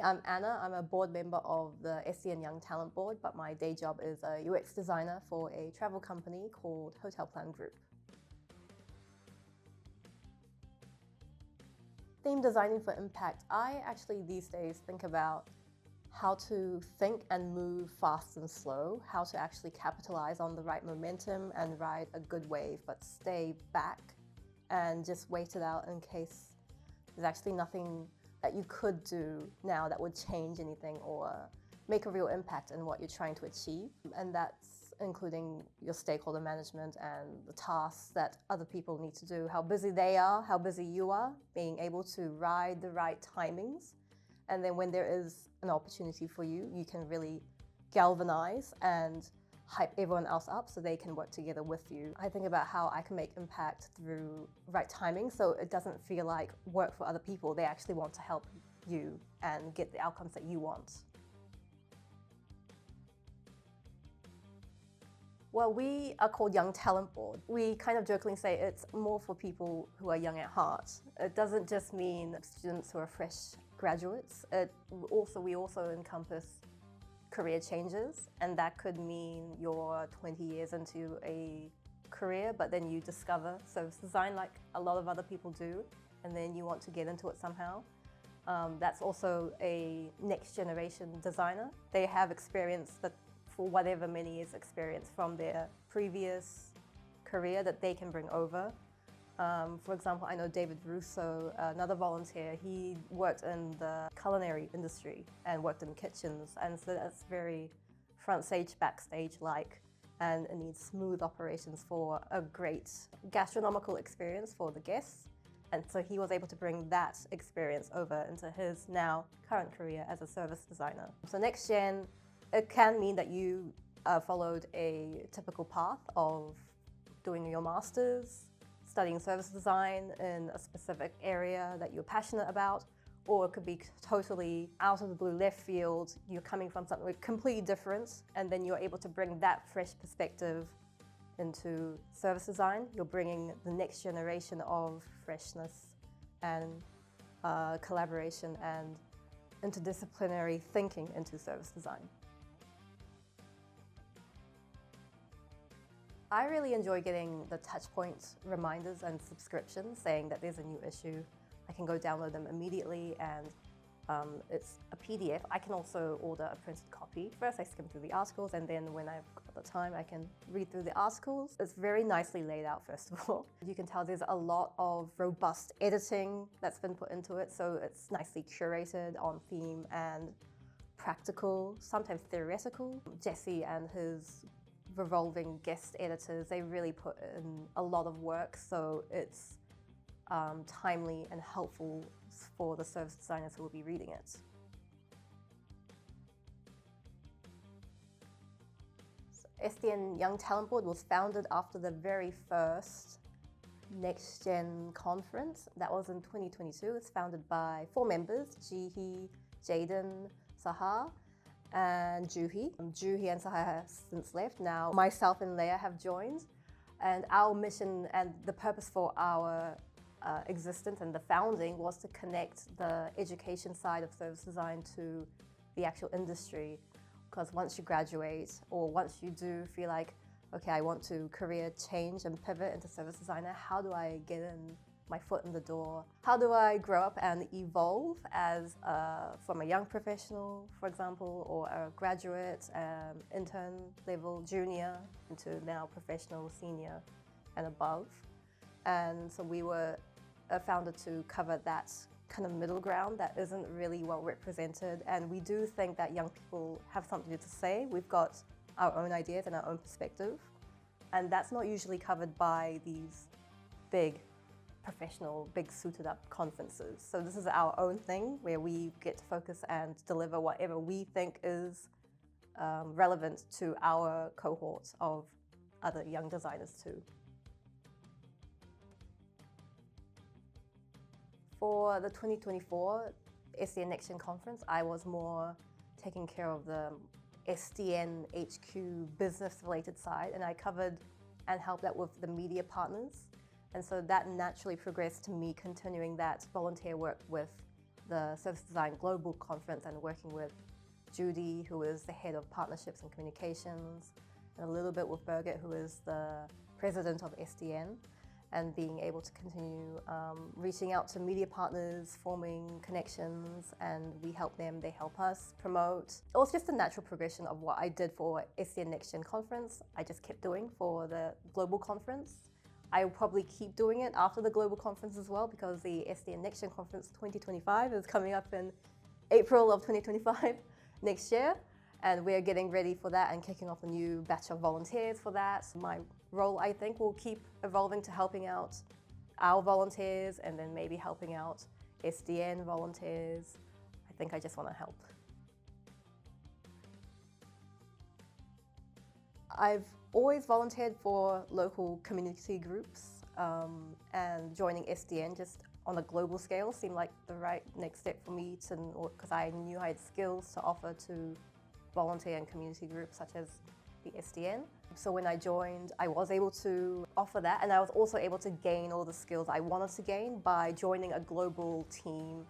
Hi, I'm Anna. I'm a board member of the SDN Young Talent Board, but my day job is a UX designer for a travel company called Hotel Plan Group. Theme designing for impact. I actually these days think about how to think and move fast and slow, how to actually capitalize on the right momentum and ride a good wave, but stay back and just wait it out in case there's actually nothing that you could do now that would change anything or make a real impact in what you're trying to achieve. And that's including your stakeholder management and the tasks that other people need to do, how busy they are, how busy you are, being able to ride the right timings. And then when there is an opportunity for you, you can really galvanize and hype everyone else up so they can work together with you. I think about how I can make impact through right timing so it doesn't feel like work for other people. They actually want to help you and get the outcomes that you want. Well, we are called Young Talent Board. We kind of jokingly say it's more for people who are young at heart. It doesn't just mean students who are fresh graduates. We also encompass career changes, and that could mean you're 20 years into a career, but then you discover service design like a lot of other people do, and then you want to get into it somehow. That's also a next generation designer. They have experience that for whatever many years experience from their previous career that they can bring over. For example, I know David Russo, another volunteer, he worked in the culinary industry and worked in kitchens, and so that's very front stage, backstage-like, and it needs smooth operations for a great gastronomical experience for the guests. And so he was able to bring that experience over into his now current career as a service designer. So Next Gen, it can mean that you followed a typical path of doing your master's, studying service design in a specific area that you're passionate about, or it could be totally out of the blue left field. You're coming from something completely different, and then you're able to bring that fresh perspective into service design. You're bringing the next generation of freshness and collaboration and interdisciplinary thinking into service design. I really enjoy getting the touchpoint reminders and subscriptions saying that there's a new issue. I can go download them immediately, and it's a PDF. I can also order a printed copy. First I skim through the articles, and then when I've got the time I can read through the articles. It's very nicely laid out, first of all. You can tell there's a lot of robust editing that's been put into it, so it's nicely curated on theme and practical, sometimes theoretical. Jesse and his revolving guest editors, they really put in a lot of work, so it's timely and helpful for the service designers who will be reading it. So SDN Young Talent Board was founded after the very first Next Gen Conference. That was in 2022. It's founded by 4 members, Jihi, Jaden, Sahar, and Juhi. Juhi and Sahar have since left. Now myself and Leah have joined, and our mission and the purpose for our existence and the founding was to connect the education side of service design to the actual industry. Because once you graduate, or once you do feel like, okay, I want to career change and pivot into service designer, how do I get in my foot in the door? How do I grow up and evolve as from a young professional, for example, or a graduate, intern level, junior, into now professional, senior, and above? And so we were founded to cover that kind of middle ground that isn't really well represented. And we do think that young people have something to say. We've got our own ideas and our own perspective. And that's not usually covered by these big professional, big suited up conferences. So this is our own thing where we get to focus and deliver whatever we think is relevant to our cohort of other young designers too. For the 2024 SDN Next Gen Conference, I was more taking care of the SDN HQ business-related side, and I covered and helped out with the media partners. And so that naturally progressed to me continuing that volunteer work with the Service Design Global Conference and working with Judy, who is the head of partnerships and communications, and a little bit with Birgit, who is the president of SDN, and being able to continue reaching out to media partners, forming connections, and we help them, they help us promote. It was just a natural progression of what I did for SDN Next Gen Conference. I just kept doing for the global conference. I will probably keep doing it after the global conference as well, because the SDN Next Gen Conference 2025 is coming up in April of 2025 next year. And we're getting ready for that and kicking off a new batch of volunteers for that. My role, I think, will keep evolving to helping out our volunteers and then maybe helping out SDN volunteers. I think I just want to help. I've always volunteered for local community groups, and joining SDN just on a global scale seemed like the right next step for me, because I knew I had skills to offer to volunteer and community groups such as the SDN. So when I joined, I was able to offer that, and I was also able to gain all the skills I wanted to gain by joining a global team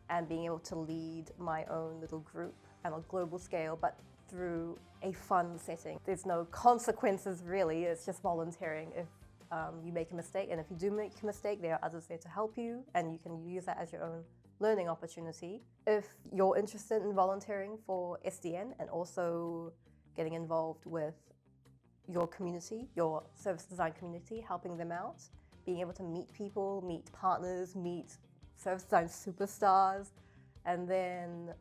and being able to lead my own little group on a global scale, but through a fun setting. There's no consequences really, it's just volunteering. If you make a mistake, and if you do make a mistake, there are others there to help you, and you can use that as your own learning opportunity. If you're interested in volunteering for SDN and also getting involved with your community, your service design community, helping them out, being able to meet people, meet partners, meet service design superstars, and then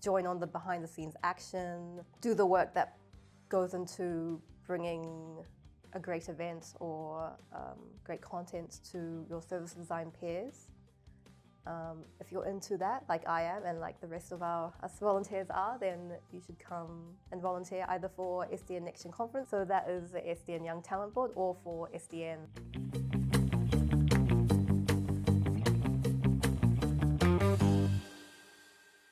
join on the behind the scenes action, do the work that goes into bringing a great event or great content to your service design peers. If you're into that, like I am and like the rest of us volunteers are, then you should come and volunteer either for SDN Next Gen Conference, so that is the SDN Young Talent Board, or for SDN.